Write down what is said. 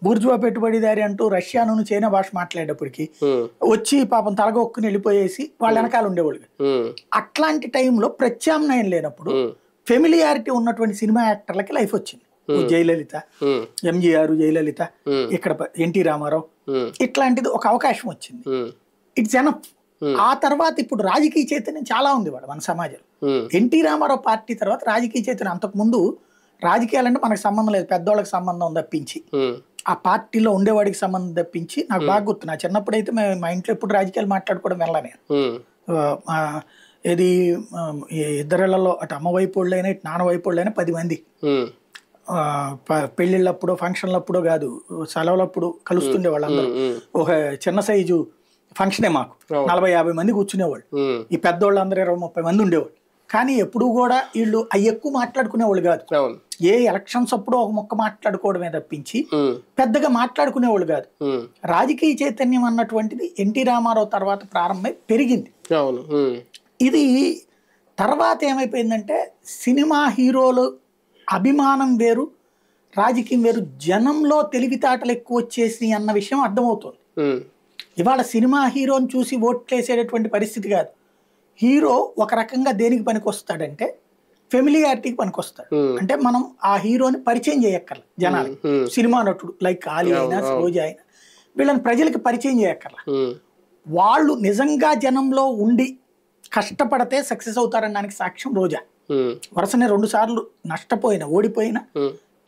Bourgeois పెట్టుబడిదారి అంటూ రష్యాను China భాష మాట్లాడేటప్పటికి వచ్చి పాపం తలగొక్కుని వెళ్ళిపోయేసి వాళ్ళ వెనకాల ఉండేవాళ్ళు. అట్లాంటి టైంలో ప్రత్యామ్నాయం లేనప్పుడు ఫెమిలియారిటీ ఉన్నటువంటి సినిమా యాక్టర్లకి లైఫ్ వచ్చింది. జయలలిత, ఎంజీఆర్, జయలలిత, ఇక్కడ ఎన్టీ రామారావు, ఇట్లాంటిది ఒక అవకాశం వచ్చింది. It's enough. ఆ తర్వాత ఇప్పుడు రాజకీయ చైతన్యం చాలా ఉంది మన సమాజంలో. ఎన్టీ రామారావు పార్టీ తర్వాత రాజకీయ చైతన్యం, అంతకు ముందు రాజకీయాలంటే మనకు సంబంధం లేదు, పెద్దవాళ్ళకి సంబంధం తప్పించి ఆ పార్టీలో ఉండేవాడికి సంబంధం తప్పించి నాకు బాగా గుర్తు. నా చిన్నప్పుడు అయితే మా ఇంట్లో ఎప్పుడు రాజకీయాలు మాట్లాడుకోవడం వెళ్ళా నేను. ఏది ఇద్దరిళ్లలో అటు అమ్మ వైపు వాళ్ళైనా ఇటు నాన్న వైపు వాళ్ళైనా 10 మంది పెళ్లిళ్ళప్పుడు ఫంక్షన్లప్పుడు కాదు సెలవులప్పుడు కలుస్తుండే వాళ్ళందరూ. ఒక చిన్న సైజు ఫంక్షనే మాకు 40-50 మంది కూర్చునేవాళ్ళు. ఈ పెద్దోళ్ళందరూ 20-30 మంది ఉండేవాళ్ళు. కానీ ఎప్పుడు కూడా వీళ్ళు అవి ఎక్కువ మాట్లాడుకునేవాళ్ళు కాదు. ఏ ఎలక్షన్స్ అప్పుడు ఒక మొక్క మాట్లాడుకోవడమే తప్పించి పెద్దగా మాట్లాడుకునేవాళ్ళు కాదు. రాజకీయ చైతన్యం అన్నటువంటిది ఎన్టీ రామారావు తర్వాత ప్రారంభమై పెరిగింది. ఇది తర్వాత ఏమైపోయిందంటే సినిమా హీరోలు అభిమానం వేరు, రాజకీయం వేరు, జనంలో తెలివితేటలు ఎక్కువ వచ్చేసి అన్న విషయం అర్థమవుతుంది. ఇవాళ సినిమా హీరోని చూసి ఓట్లేసేటటువంటి పరిస్థితి కాదు. హీరో ఒక రకంగా దేనికి పనికొస్తాడంటే ఫెమిలియారిటీకి పనికొస్తాడు. అంటే మనం ఆ హీరోని పరిచయం చేయక్కర్ల జనాలకి. సినిమా నటుడు లైక్ ఆలీ అయినా సరోజా అయినా వీళ్ళని ప్రజలకి పరిచయం చేయక్కర్ల. వాళ్ళు నిజంగా జనంలో ఉండి కష్టపడితే సక్సెస్ అవుతారనడానికి సాక్ష్యం రోజా. వరుసనే 2 సార్లు నష్టపోయినా ఓడిపోయినా